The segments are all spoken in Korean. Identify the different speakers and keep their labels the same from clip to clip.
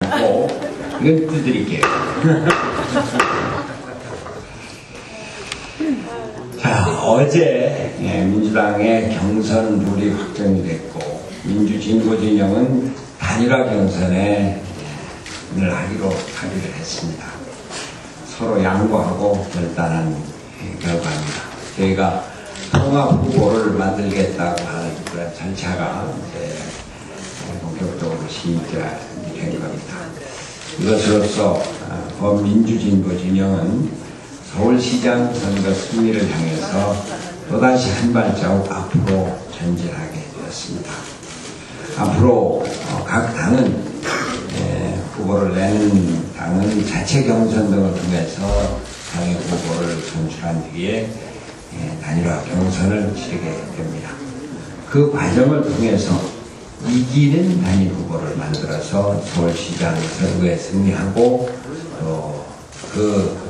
Speaker 1: 있고, 이건 뜯드릴게요. 자, 어제 민주당의 경선 룰이 확정이 됐고, 민주진보진영은 단일화 경선에 하기로 합의를 했습니다. 서로 양보하고 결단한 결과입니다. 저희가 통합 후보를 만들겠다고 하는 그런 절차가 이제 본격적으로 시작된 겁니다. 이것으로서 범민주진보 진영은 서울시장 선거 승리를 향해서 또다시 한 발자국 앞으로 전진하게 되었습니다. 앞으로 각 당은 후보를 내는 당은 자체 경선 등을 통해서 당의 후보를 선출한 뒤에 단일화 경선을 치르게 됩니다. 그 과정을 통해서 이기는 단일 후보를 만들어서 서울시장 선거에 승리하고 또 그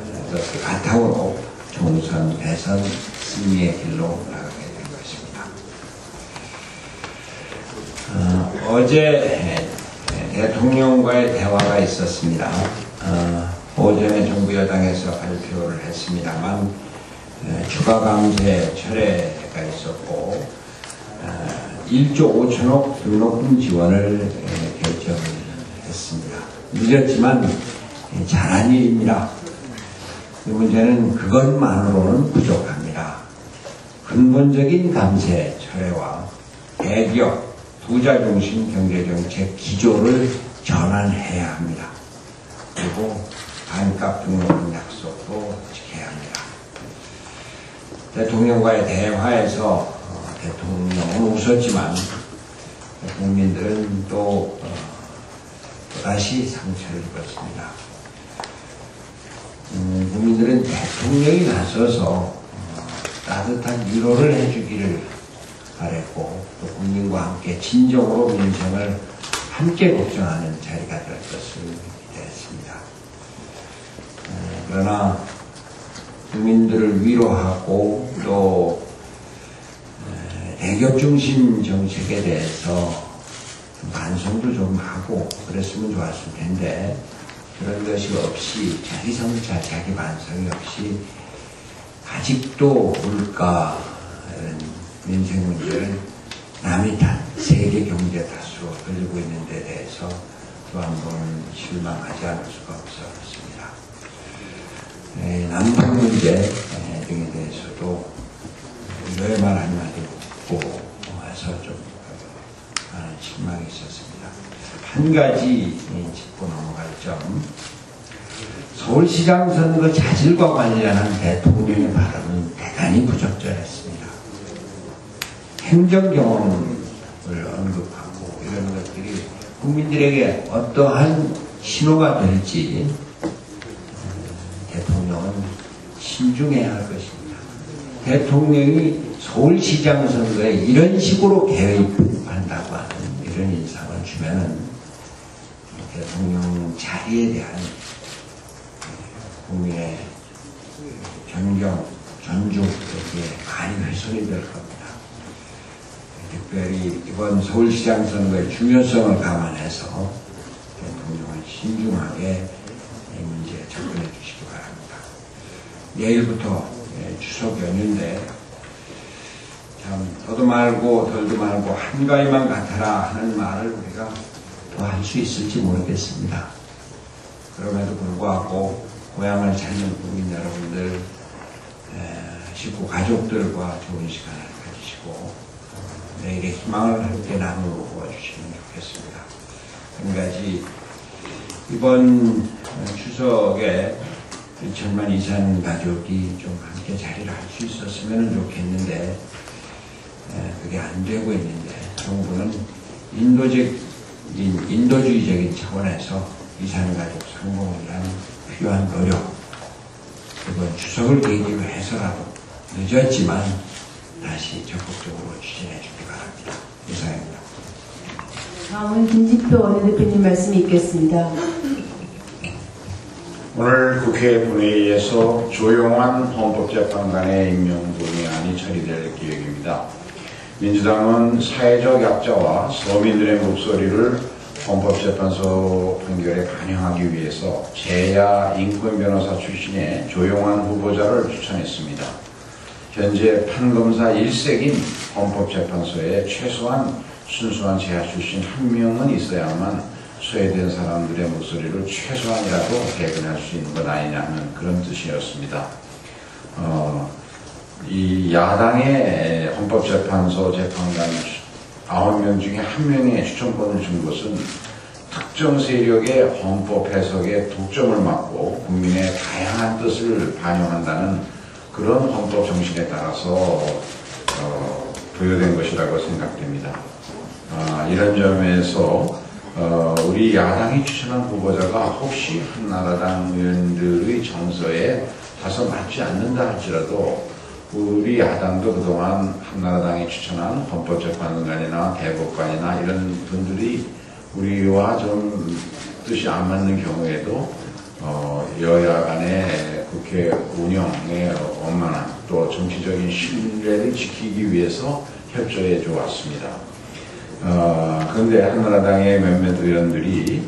Speaker 1: 바탕으로 총선, 대선 승리의 길로 나가게 된 것입니다. 어제 대통령과의 대화가 있었습니다. 오전에 정부 여당에서 발표를 했습니다만 추가 감세 철회가 있었고 1조 5천억 등록금 지원을 결정을 했습니다. 늦었지만 잘한 일입니다. 이 문제는 그것만으로는 부족합니다. 근본적인 감세 철회와 대기업 투자 중심 경제정책 기조를 전환해야 합니다. 그리고 반값 등록금 약속도 지켜야 합니다. 대통령과의 대화에서 대통령은 웃었지만 국민들은 또다시 상처를 입었습니다. 국민들은 대통령이 나서서 따뜻한 위로를 해주기를 바랬고 또 국민과 함께 진정으로 민생을 함께 걱정하는 자리가 될 것을 기대했습니다. 그러나 국민들을 위로하고 또 대기업 중심 정책에 대해서 반성도 좀 하고 그랬으면 좋았을 텐데 그런 것이 없이 자기 성찰, 자기 반성이 없이 아직도 물가 민생 문제를 남이 탓, 세계 경제 탓으로 돌리고 있는 데 대해서 또 한 번 실망하지 않을 수가 없었습니다. 남북 문제 등에 대해서도 왜 말 한마디 없고 해서 좀 실망이 있었습니다. 한 가지 짚고 넘어갈 점, 서울시장 선거 자질과 관련한 대통령의 발언은 대단히 부적절했습니다. 행정 경험을 언급하고 이런 것들이 국민들에게 어떠한 신호가 될지 대통령은 신중해야 할 것입니다. 대통령이 서울시장 선거에 이런 식으로 개입한다고 하는 이런 인상을 주면은 대통령 자리에 대한 국민의 존경, 존중 여기에 많이 훼손이 될 겁니다. 특별히 이번 서울시장 선거의 중요성을 감안해서 대통령은 신중하게 이 문제에 접근해 주시기 바랍니다. 내일부터 추석 연휴인데 참 더도 말고 덜도 말고 한가위만 같아라 하는 말을 우리가 더 할 수 있을지 모르겠습니다. 그럼에도 불구하고 고향을 찾는 국민 여러분들, 식구 가족들과 좋은 시간을 가지시고 내일의 희망을 함께 나누어 주시면 좋겠습니다. 한 가지 이번 추석에 1천만 이상 가족이 좀 함께 자리를 할 수 있었으면 좋겠는데 그게 안 되고 있는데 정부는 인도주의적인 차원에서 이산가족 성공을 위한 필요한 노력, 이번 추석을 계기로 해서라도 늦었지만 다시 적극적으로 추진해 주기 바랍니다. 이상입니다.
Speaker 2: 다음은 김진표 원내대표님 말씀이 있겠습니다.
Speaker 3: 오늘 국회 본회의에서 조용한 헌법재판관의 임명 동의안이 처리될 계획입니다. 민주당은 사회적 약자와 서민들의 목소리를 헌법재판소 판결에 반영하기 위해서 재야 인권변호사 출신의 조용환 후보자를 추천했습니다. 현재 판검사 1색인 헌법재판소에 최소한 순수한 재야 출신 한 명은 있어야만 소외된 사람들의 목소리를 최소한이라도 대변할 수 있는 것 아니냐는 그런 뜻이었습니다. 이 야당의 헌법재판소 재판관 9명 중에 1명의 추천권을 준 것은 특정 세력의 헌법 해석에 독점을 막고 국민의 다양한 뜻을 반영한다는 그런 헌법 정신에 따라서 부여된 것이라고 생각됩니다. 이런 점에서 우리 야당이 추천한 후보자가 혹시 한나라당 의원들의 정서에 다소 맞지 않는다 할지라도 우리 야당도 그동안 한나라당이 추천한 헌법재판관이나 대법관이나 이런 분들이 우리와 좀 뜻이 안 맞는 경우에도 여야 간의 국회 운영의 원만한 또 정치적인 신뢰를 지키기 위해서 협조해 주었습니다. 그런데 한나라당의 몇몇 의원들이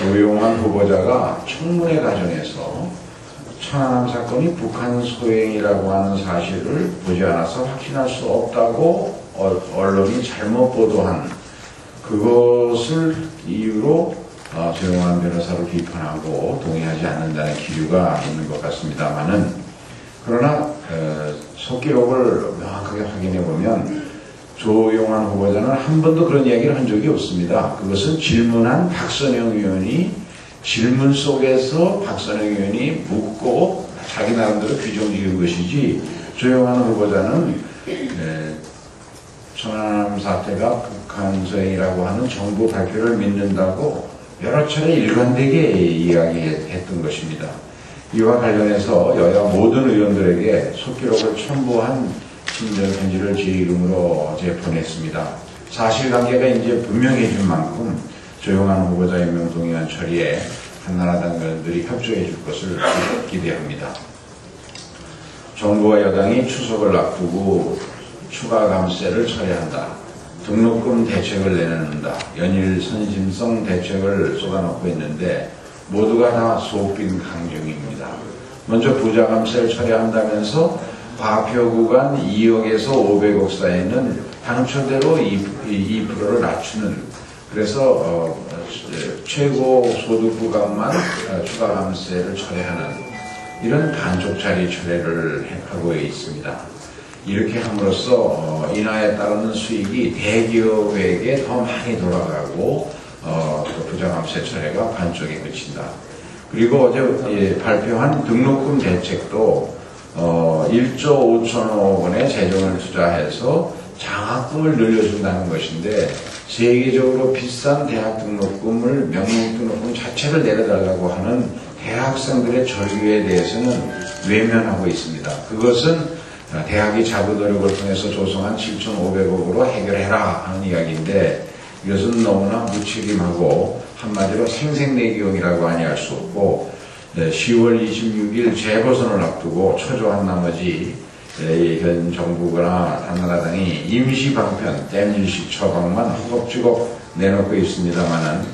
Speaker 3: 조용환 후보자가 청문회 과정에서 천안함 사건이 북한 소행이라고 하는 사실을 보지 않아서 확신할 수 없다고 언론이 잘못 보도한 그것을 이유로 조용환 변호사를 비판하고 동의하지 않는다는 기류가 있는 것 같습니다만은 그러나 속기록을 명확하게 확인해 보면 조용환 후보자는 한 번도 그런 이야기를 한 적이 없습니다. 그것은 질문한 박선영 의원이 질문 속에서 박선영 의원이 묻고 자기 나름대로 규정 지은 것이지 조용환 후보자는 천안함 사태가 북한 소행이라고 하는 정부 발표를 믿는다고 여러 차례 일관되게 이야기했던 것입니다. 이와 관련해서 여야 모든 의원들에게 속기록을 첨부한 친절 편지를 제 이름으로 보냈습니다. 사실관계가 이제 분명해진 만큼 조용한 후보자 임명 동의안 처리에 한나라당 의원들이 협조해 줄 것을 기대합니다. 정부와 여당이 추석을 앞두고 추가 감세를 처리한다. 등록금 대책을 내놓는다. 연일 선심성 대책을 쏟아놓고 있는데 모두가 다 소빈 강경입니다. 먼저 부자 감세를 처리한다면서 과표 구간 2억에서 500억 사이는 당초대로 2%를 낮추는 그래서 최고 소득 구간만 추가 감세를 철회하는 이런 반쪽짜리 철회를 하고 있습니다. 이렇게 함으로써 인하에 따르는 수익이 대기업에게 더 많이 돌아가고 부자 감세 철회가 반쪽에 그친다. 그리고 어제 발표한 등록금 대책도 1조 5천억 원의 재정을 투자해서 장학금을 늘려준다는 것인데 세계적으로 비싼 대학 등록금을 명문 등록금 자체를 내려달라고 하는 대학생들의 전류에 대해서는 외면하고 있습니다. 그것은 대학이 자구 노력을 통해서 조성한 7,500억으로 해결해라 하는 이야기인데 이것은 너무나 무책임하고 한마디로 생색내기용이라고 아니할 수 없고 10월 26일 재보선을 앞두고 초조한 나머지 현 정부나 한나라당이 임시 방편, 땜질식 처방만 허겁지겁 내놓고 있습니다만은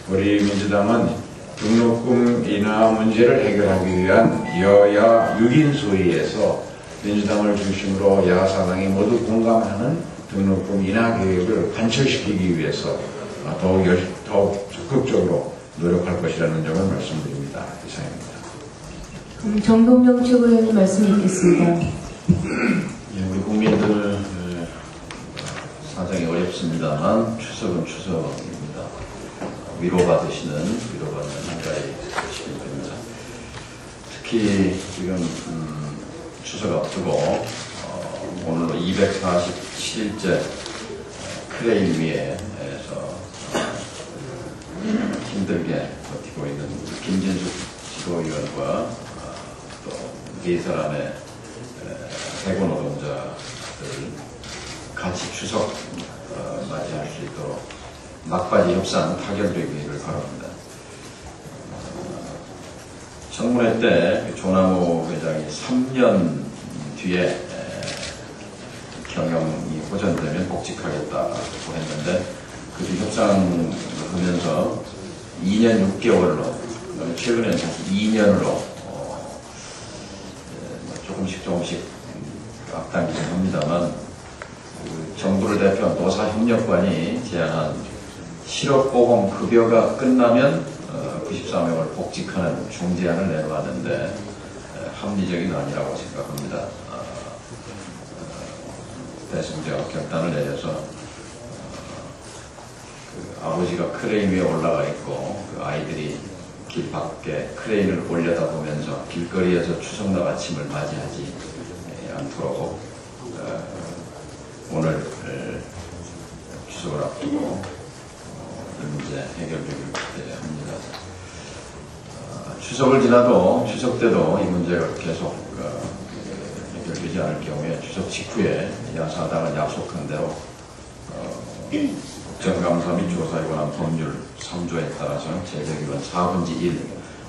Speaker 3: 우리 민주당은 등록금 인하 문제를 해결하기 위한 여야 6인 소위에서 민주당을 중심으로 야사당이 모두 공감하는 등록금 인하 계획을 관철시키기 위해서 더욱 적극적으로 노력할 것이라는 점을 말씀드립니다. 이상입니다.
Speaker 2: 정동영 최고위원님 말씀이 있겠습니다.
Speaker 4: 우리 국민들 사정이 어렵습니다만 추석은 추석입니다. 위로받는 한가위 시기입니다. 특히 지금 추석 앞두고 오늘 247일째 크레인 위에서 힘들게 버티고 있는 김진숙 지도위원과 또 네 사람의 해고 노동자들 같이 추석 맞이할 수 있도록 막바지 협상 타결되기를 바랍니다. 청문회 때 조남호 회장이 3년 뒤에 경영이 호전되면 복직하겠다고 했는데 그 협상 하면서 2년 6개월로, 최근에는 2년으로 조금씩 앞당기긴 합니다만, 정부를 대표한 노사협력관이 제안한 실업보험 급여가 끝나면 93명을 복직하는 중재안을 내놓았는데 합리적인 아니라고 생각합니다. 대승제가 결단을 내려서 아버지가 크레인 위에 올라가 있고 그 아이들이 길 밖에 크레인을 올려다보면서 길거리에서 추석날 아침을 맞이하지 않도록 오늘 추석을 앞두고 이 문제 해결되길 합니다. 추석을 지나도 추석 때도 이 문제가 계속 해결되지 않을 경우에 추석 직후에 야사당은 약속한 대로 국정감사 및 조사에 관한 법률 3조에 따라서 제적의원 4분의 1,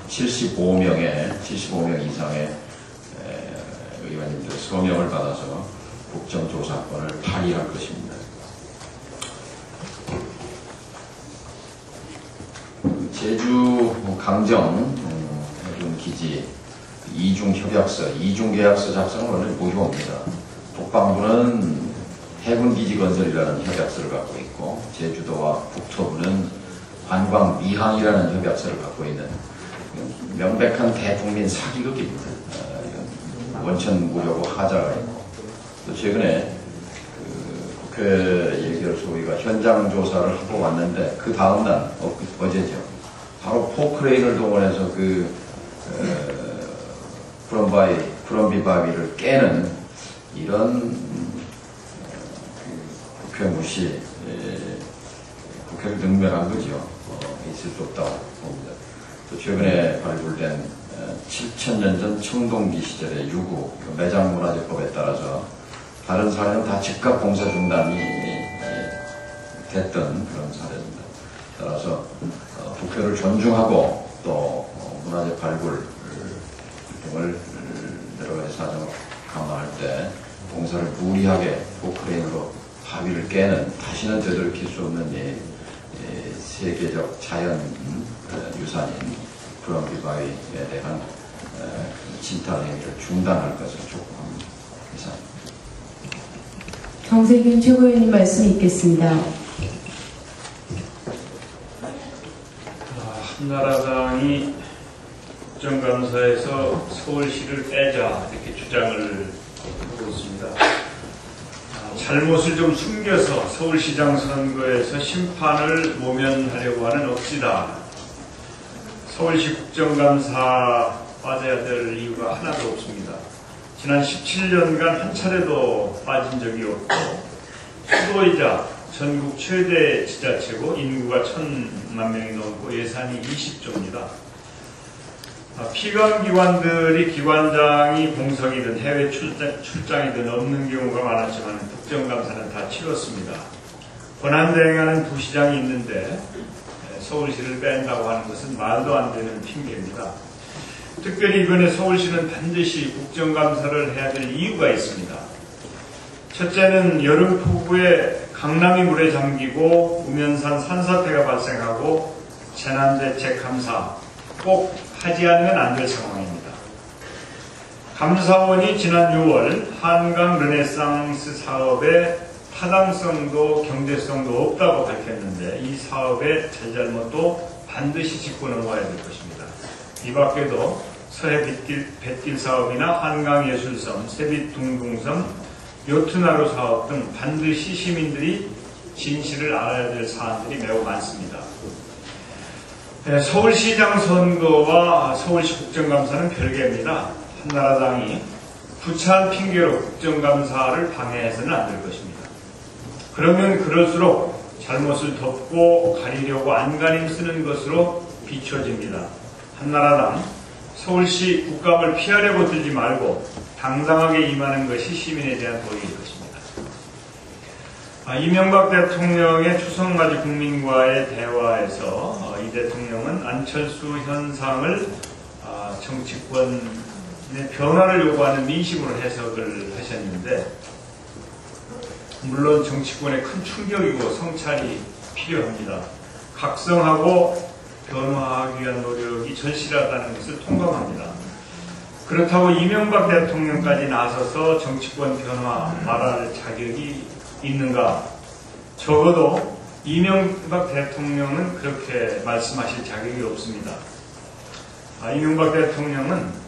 Speaker 4: 75명 이상의 의원님들 서명을 받아서 국정조사권을 발의할 것입니다. 제주 강정 해군 기지 이중협약서, 이중계약서 작성은 원래 무효입니다. 국방부는 해군기지 건설이라는 협약서를 갖고 있고 제주도와 국토부는 관광미항이라는 협약서를 갖고 있는 명백한 대국민 사기극입니다. 원천 무효고 하자가 있고 또 최근에 국회 예결 소위가 현장 조사를 하고 왔는데 그 다음날 어제죠. 바로 포크레인을 동원해서 브럼비바위를 깨는 이런 국회 무시, 국회를 능멸한 거죠. 있을 수 없다고 봅니다. 또 최근에 발굴된 7,000년 전 청동기 시절의 유구 매장문화재법에 따라서 다른 사례는 다 즉각 공사 중단이 됐던 그런 사례입니다. 따라서 국회를 존중하고 또 문화재 발굴 등을 여러 가지 사정을 감안할 때 공사를 무리하게 포크레인으로 바위를 깨는 다시는 되돌이킬 수 없는 세계적 자연 유산인 브럼비바위에 대한 진탈 행위를 중단할 것을 촉구합니다. 이상입니다.
Speaker 2: 정세균 최고위원님 말씀 있겠습니다.
Speaker 5: 한나라당이 국정감사에서 서울시를 빼자 이렇게 주장을 하고 있습니다. 잘못을 좀 숨겨서 서울시장 선거에서 심판을 모면하려고 하는 억지다. 서울시 국정감사 빠져야 될 이유가 하나도 없습니다. 지난 17년간 한 차례도 빠진 적이 없고 수도이자 전국 최대 지자체고 인구가 1,000만 명이 넘고 예산이 20조입니다. 피감기관들이 기관장이 공석이든 해외 출장이든 없는 경우가 많았지만 국정감사는 다 치렀습니다. 권한대행하는 부시장이 있는데 서울시를 뺀다고 하는 것은 말도 안 되는 핑계입니다. 특별히 이번에 서울시는 반드시 국정감사를 해야 될 이유가 있습니다. 첫째는 여름 폭우에 강남이 물에 잠기고 우면산 산사태가 발생하고 재난대책 감사 꼭 하지 않으면 안 될 상황입니다. 감사원이 지난 6월 한강 르네상스 사업의 타당성도 경제성도 없다고 밝혔는데 이 사업의 잘잘못도 반드시 짚고 넘어가야 될 것입니다. 이 밖에도 서해 뱃길 사업이나 한강예술섬, 세빛둥둥섬, 요트나루 사업 등 반드시 시민들이 진실을 알아야 될 사안들이 매우 많습니다. 서울시장 선거와 서울시 국정감사는 별개입니다. 한나라당이 부차한 핑계로 국정감사를 방해해서는 안 될 것입니다. 그러면 그럴수록 잘못을 덮고 가리려고 안간힘 쓰는 것으로 비춰집니다. 한나라당 서울시 국감을 피하려고 들지 말고 당당하게 임하는 것이 시민에 대한 도리일 것입니다. 이명박 대통령의 추석맞이 국민과의 대화에서 이 대통령은 안철수 현상을 정치권의 변화를 요구하는 민심으로 해석을 하셨는데 물론 정치권에 큰 충격이고 성찰이 필요합니다. 각성하고 변화하기 위한 노력이 절실하다는 것을 통감합니다. 그렇다고 이명박 대통령까지 나서서 정치권 변화 말할 자격이 있는가? 적어도 이명박 대통령은 그렇게 말씀하실 자격이 없습니다. 이명박 대통령은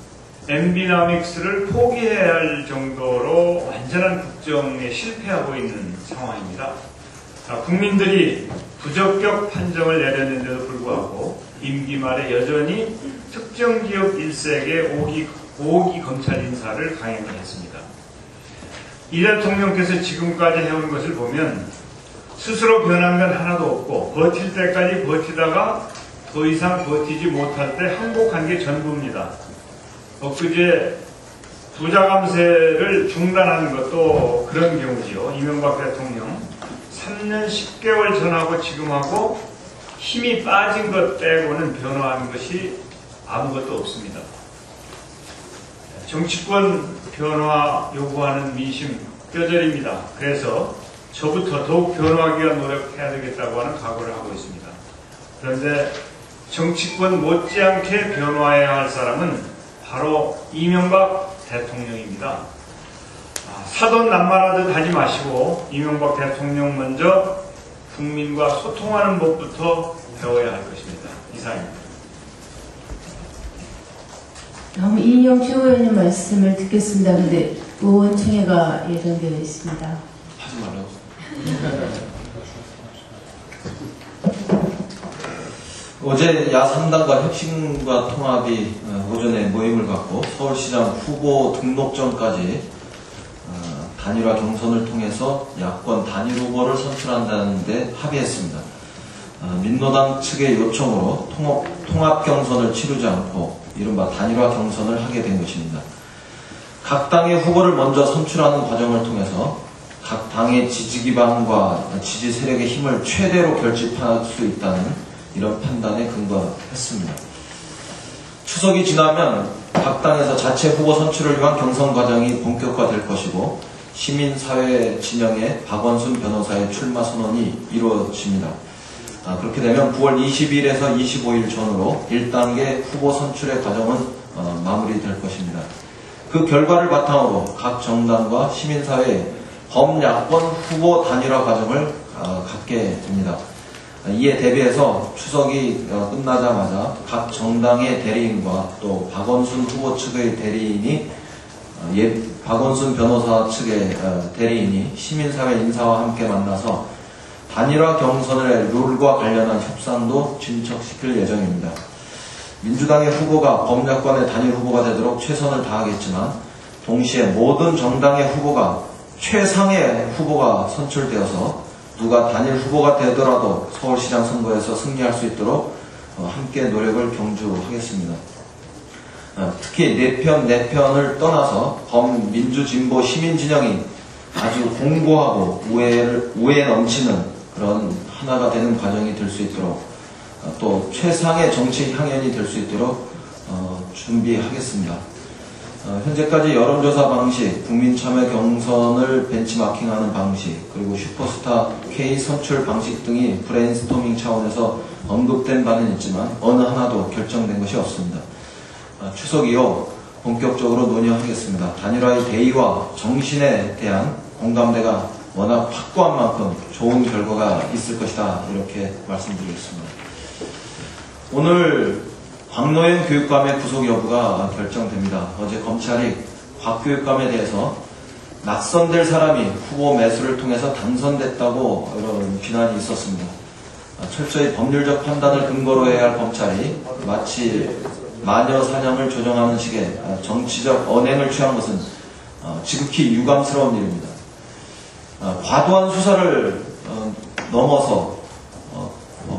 Speaker 5: 엠비나믹스를 포기해야 할 정도로 완전한 국정에 실패하고 있는 상황입니다. 국민들이 부적격 판정을 내렸는데도 불구하고 임기 말에 여전히 특정 지역 일색의 5기 검찰 인사를 강행을 했습니다. 이 대통령께서 지금까지 해온 것을 보면 스스로 변한 건 하나도 없고 버틸 때까지 버티다가 더 이상 버티지 못할 때 항복한 게 전부입니다. 엊그제 부자감세를 중단하는 것도 그런 경우지요. 이명박 대통령 3년 10개월 전하고 지금하고 힘이 빠진 것 빼고는 변화한 것이 아무것도 없습니다. 정치권 변화 요구하는 민심 뼈저립니다. 그래서 저부터 더욱 변화하기 위한 노력해야 되겠다고 하는 각오를 하고 있습니다. 그런데 정치권 못지않게 변화해야 할 사람은 바로 이명박 대통령입니다. 사돈 낱말하듯 하지 마시고 이명박 대통령 먼저 국민과 소통하는 법부터 배워야 할 것입니다. 이상입니다.
Speaker 2: 다음 이인영 최고위원님 말씀을 듣겠습니다. 근데 의원총회가 예정되어 있습니다.
Speaker 6: 하지 말라고. 어제 야3당과 혁신과 통합이 오전에 모임을 갖고 서울시장 후보 등록전까지 단일화 경선을 통해서 야권 단일 후보를 선출한다는 데 합의했습니다. 민노당 측의 요청으로 통합 경선을 치르지 않고 이른바 단일화 경선을 하게 된 것입니다. 각 당의 후보를 먼저 선출하는 과정을 통해서 각 당의 지지 기반과 지지 세력의 힘을 최대로 결집할 수 있다는 이런 판단에 근거했습니다. 추석이 지나면 각 당에서 자체 후보 선출을 위한 경선 과정이 본격화될 것이고 시민사회 진영의 박원순 변호사의 출마 선언이 이루어집니다. 그렇게 되면 9월 20일에서 25일 전후로 1단계 후보 선출의 과정은 마무리될 것입니다. 그 결과를 바탕으로 각 정당과 시민사회의 범야권 후보 단일화 과정을 갖게 됩니다. 이에 대비해서 추석이 끝나자마자 각 정당의 대리인과 또 박원순 후보 측의 대리인이 박원순 변호사 측의 대리인이 시민사회 인사와 함께 만나서 단일화 경선의 룰과 관련한 협상도 진척시킬 예정입니다. 민주당의 후보가 범야권의 단일 후보가 되도록 최선을 다하겠지만 동시에 모든 정당의 후보가 최상의 후보가 선출되어서 누가 단일 후보가 되더라도 서울시장 선거에서 승리할 수 있도록 함께 노력을 경주하겠습니다. 특히 내편을 떠나서 범민주진보 시민진영이 아주 공고하고 우애 넘치는 그런 하나가 되는 과정이 될 수 있도록 또 최상의 정치 향연이 될 수 있도록 준비하겠습니다. 현재까지 여론조사 방식, 국민참여 경선을 벤치마킹하는 방식, 그리고 슈퍼스타 K 선출 방식 등이 브레인스토밍 차원에서 언급된 바는 있지만 어느 하나도 결정된 것이 없습니다. 추석 이후 본격적으로 논의하겠습니다. 단일화의 대의와 정신에 대한 공감대가 워낙 확고한 만큼 좋은 결과가 있을 것이다, 이렇게 말씀드리겠습니다. 오늘 박노현 교육감의 구속 여부가 결정됩니다. 어제 검찰이 박 교육감에 대해서 낙선될 사람이 후보 매수를 통해서 당선됐다고 이런 비난이 있었습니다. 철저히 법률적 판단을 근거로 해야 할 검찰이 마치 마녀 사냥을 조정하는 식의 정치적 언행을 취한 것은 지극히 유감스러운 일입니다. 과도한 수사를 넘어서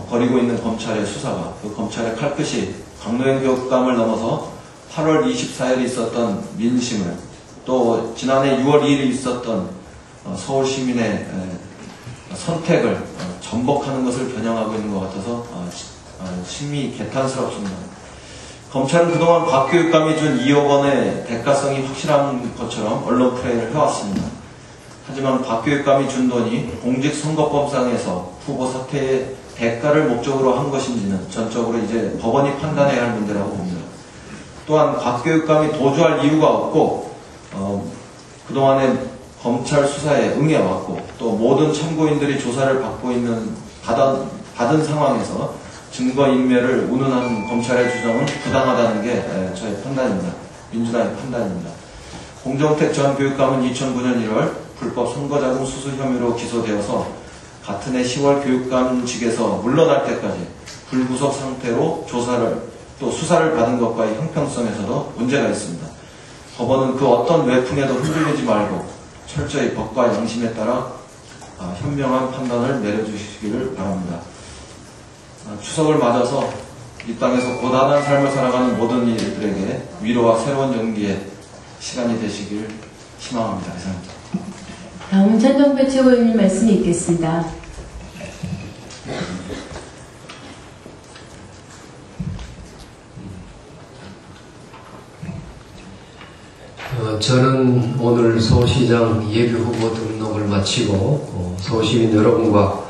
Speaker 6: 벌이고 있는 검찰의 수사가 그 검찰의 칼끝이 박노현 교육감을 넘어서 8월 24일에 있었던 민심을 또 지난해 6월 2일에 있었던 서울 시민의 선택을 전복하는 것을 겨냥하고 있는 것 같아서 심히 개탄스럽습니다. 검찰은 그동안 박 교육감이 준 2억 원의 대가성이 확실한 것처럼 언론 프레임을 해왔습니다. 하지만 박 교육감이 준 돈이 공직선거법상에서 후보 사퇴에 대가를 목적으로 한 것인지는 전적으로 이제 법원이 판단해야 할 문제라고 봅니다. 또한 곽 교육감이 도주할 이유가 없고 그동안에 검찰 수사에 응해왔고 또 모든 참고인들이 조사를 받은 상황에서 증거인멸을 운운한 검찰의 주장은 부당하다는 게 저의 판단입니다. 민주당의 판단입니다. 공정택 전 교육감은 2009년 1월 불법 선거자금 수수 혐의로 기소되어서 같은 해 10월 교육감직에서 물러날 때까지 불구속 상태로 또 수사를 받은 것과의 형평성에서도 문제가 있습니다. 법원은 그 어떤 외풍에도 흔들리지 말고 철저히 법과 양심에 따라 현명한 판단을 내려주시기를 바랍니다. 추석을 맞아서 이 땅에서 고단한 삶을 살아가는 모든 이들에게 위로와 새로운 용기의 시간이 되시길 희망합니다. 이상입니다.
Speaker 2: 다음은 전정배 최고위원님 말씀이 있겠습니다.
Speaker 7: 저는 오늘 서울시장 예비후보 등록을 마치고 서울시민 여러분과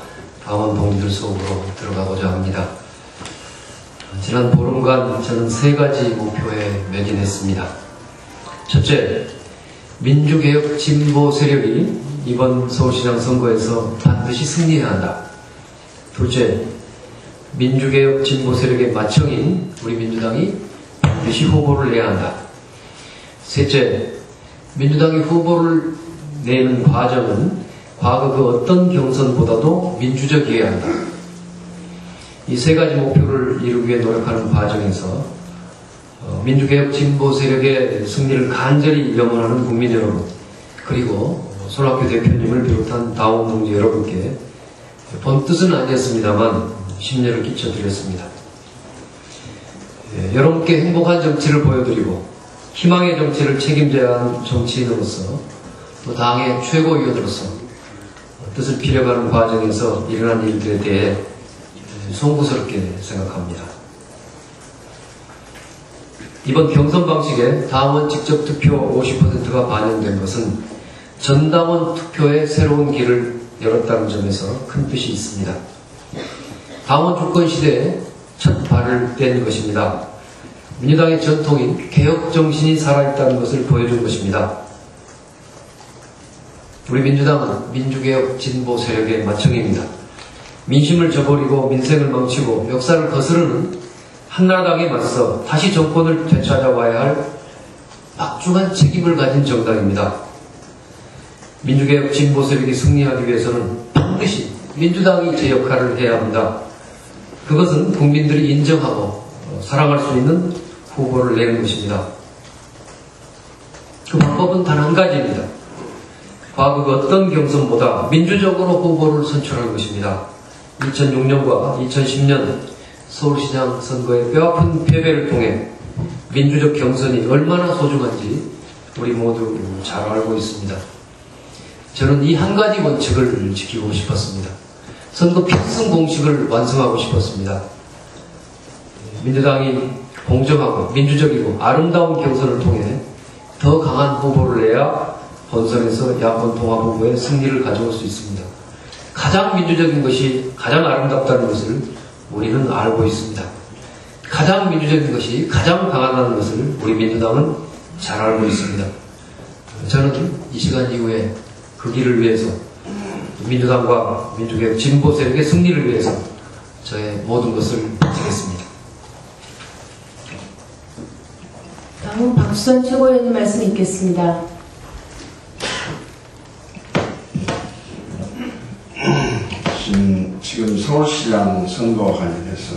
Speaker 7: 당원 동지들 속으로 들어가고자 합니다. 지난 보름간 저는 3가지 목표에 매진했습니다. 첫째, 민주개혁 진보 세력이 이번 서울시장 선거에서 반드시 승리해야 한다. 둘째, 민주개혁 진보 세력의 맏형인 우리 민주당이 반드시 후보를 내야 한다. 셋째, 민주당이 후보를 내는 과정은 과거 그 어떤 경선보다도 민주적이어야 한다. 이 3가지 목표를 이루기 위해 노력하는 과정에서 민주개혁 진보 세력의 승리를 간절히 염원하는 국민 여러분, 그리고 손학규 대표님을 비롯한 당원 동지 여러분께 본뜻은 아니었습니다만 심려를 끼쳐드렸습니다. 여러분께 행복한 정치를 보여드리고 희망의 정치를 책임져야 하는 정치인으로서 또 당의 최고위원으로서 뜻을 피려가는 과정에서 일어난 일들에 대해 송구스럽게 생각합니다. 이번 경선 방식에 당원 직접 투표 50%가 반영된 것은 전당원 투표의 새로운 길을 열었다는 점에서 큰 뜻이 있습니다. 당원 주권 시대에 첫 발을 뗀 것입니다. 민주당의 전통인 개혁 정신이 살아있다는 것을 보여준 것입니다. 우리 민주당은 민주개혁 진보 세력의 맏형입니다. 민심을 저버리고 민생을 망치고 역사를 거스르는 한나라당에 맞서 다시 정권을 되찾아와야 할 막중한 책임을 가진 정당입니다. 민주개혁 진보 세력이 승리하기 위해서는 반드시 민주당이 제 역할을 해야 합니다. 그것은 국민들이 인정하고 사랑할 수 있는 후보를 내는 것입니다. 그 방법은 단 한 가지입니다. 과거 그 어떤 경선보다 민주적으로 후보를 선출하는 것입니다. 2006년과 2010년 서울시장 선거의 뼈아픈 패배를 통해 민주적 경선이 얼마나 소중한지 우리 모두 잘 알고 있습니다. 저는 이 한 가지 원칙을 지키고 싶었습니다. 선거 필승 공식을 완성하고 싶었습니다. 민주당이 공정하고 민주적이고 아름다운 경선을 통해 더 강한 후보를 내야 본선에서 야권 통합 후보의 승리를 가져올 수 있습니다. 가장 민주적인 것이 가장 아름답다는 것을 우리는 알고 있습니다. 가장 민주적인 것이 가장 강하다는 것을 우리 민주당은 잘 알고 있습니다. 저는 이 시간 이후에 그 길을 위해서 민주당과 민주개혁 진보 세력의 승리를 위해서 저의 모든 것을 바치겠습니다.
Speaker 2: 다음 박수환 최고위원님 말씀 있겠습니다.
Speaker 8: 지금 서울시장 선거와 관련해서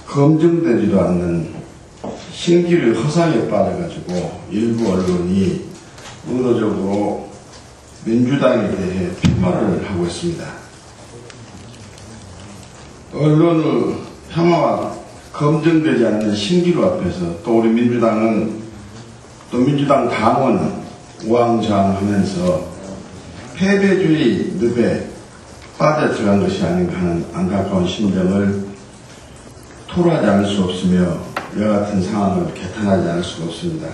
Speaker 8: 검증되지도 않는 신기루 허상에 빠져가지고 일부 언론이 의도적으로 민주당에 대해 폄하를 하고 있습니다. 언론의 폄하와 검증되지 않는 신기루 앞에서 또 우리 민주당은 또 민주당 당원은 우왕좌왕하면서 패배주의 늪에 빠져들어간 것이 아닌가 하는 안타까운 심정을 토로하지 않을 수 없으며 이와 같은 상황을 개탄하지 않을 수가 없습니다.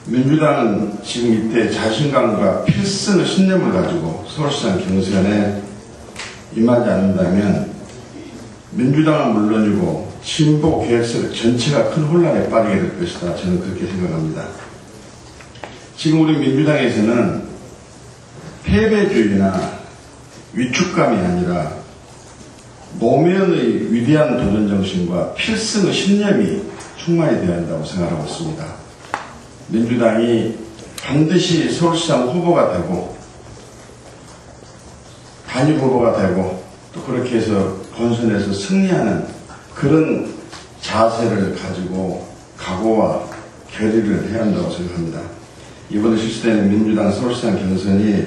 Speaker 8: 민주당은 지금 이때 자신감과 필승의 신념을 가지고 서울시장 경선에 임하지 않는다면 민주당은 물론이고 진보 계획설 전체가 큰 혼란에 빠지게 될 것이다. 저는 그렇게 생각합니다. 지금 우리 민주당에서는 패배주의나 위축감이 아니라 노무현의 위대한 도전정신과 필승의 신념이 충만히 되어야 한다고 생각하고 있습니다. 민주당이 반드시 서울시장 후보가 되고 단일 후보가 되고 또 그렇게 해서 본선에서 승리하는 그런 자세를 가지고 각오와 결의를 해야 한다고 생각합니다. 이번에 실시되는 민주당 서울시장 경선이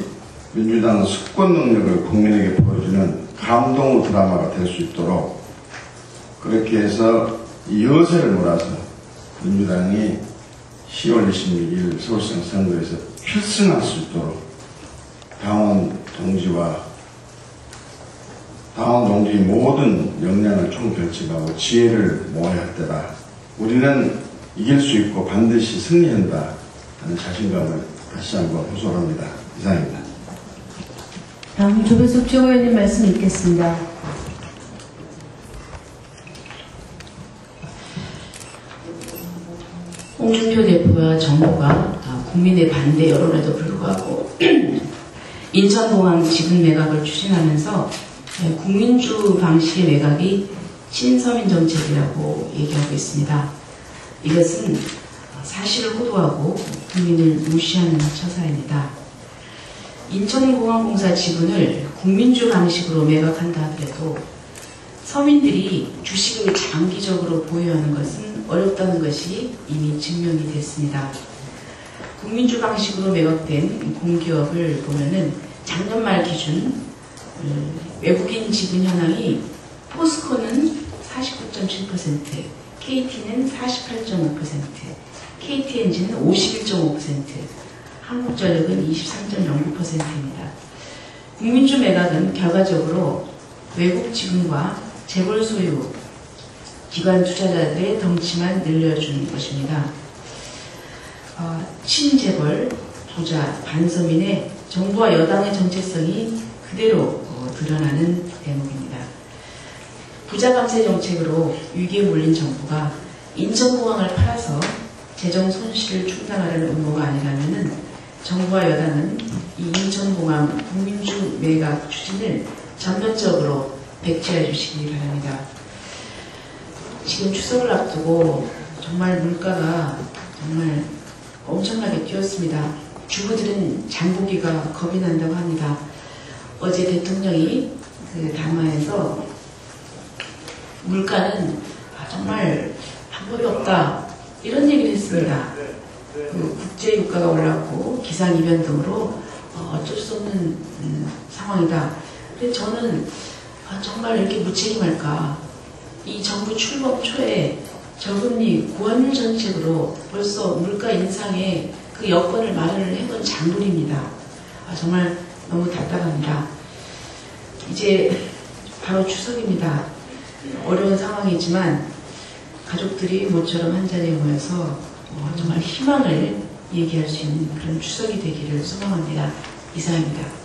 Speaker 8: 민주당 수권 능력을 국민에게 보여주는 감동 드라마가 될 수 있도록 그렇게 해서 이 여세를 몰아서 민주당이 10월 26일 서울시장 선거에서 필승할 수 있도록 당원 동지의 모든 역량을 총결집하고 지혜를 모아야 할 때다. 우리는 이길 수 있고 반드시 승리한다 하는 자신감을 다시 한번 호소합니다. 이상입니다.
Speaker 2: 다음 조배석 최고위원님 말씀 읽겠습니다.
Speaker 9: 홍준표 대표와 정부가 국민의 반대 여론에도 불구하고 인천공항 지분 매각을 추진하면서 국민주 방식의 매각이 친서민 정책이라고 얘기하고 있습니다. 이것은 사실을 호도하고 국민을 무시하는 처사입니다. 인천공항공사 지분을 국민주 방식으로 매각한다 하더라도 서민들이 주식을 장기적으로 보유하는 것은 어렵다는 것이 이미 증명이 됐습니다. 국민주 방식으로 매각된 공기업을 보면은 작년 말 기준 외국인 지분 현황이 포스코는 49.7%, KT는 48.5%, KT엔진은 51.5%, 한국전력은 23.09%입니다. 국민주 매각은 결과적으로 외국 지분과 재벌 소유 기관 투자자들의 덩치만 늘려준 것입니다. 친재벌, 부자, 반서민의 정부와 여당의 정체성이 그대로 드러나는 대목입니다. 부자 감세 정책으로 위기에 몰린 정부가 인천공항을 팔아서 재정 손실을 충당하려는 음모가 아니라면 정부와 여당은 이 인천공항 국민주 매각 추진을 전면적으로 백지해 주시기 바랍니다. 지금 추석을 앞두고 정말 물가가 정말 엄청나게 뛰었습니다. 주부들은 장보기가 겁이 난다고 합니다. 어제 대통령이 그 담화에서 물가는 정말 방법이 없다 이런 얘기를 했습니다. 그 국제유가가 올랐고 기상이변 등으로 어쩔 수 없는 상황이다. 근데 저는 정말 이렇게 무책임할까. 이 정부 출범 초에 저금리 고환율 정책으로 벌써 물가 인상에 그 여건을 마련을 해본 장본입니다. 정말 너무 답답합니다. 이제 바로 추석입니다. 어려운 상황이지만 가족들이 모처럼 한자리에 모여서 정말 희망을 얘기할 수 있는 그런 추석이 되기를 소망합니다. 이상입니다.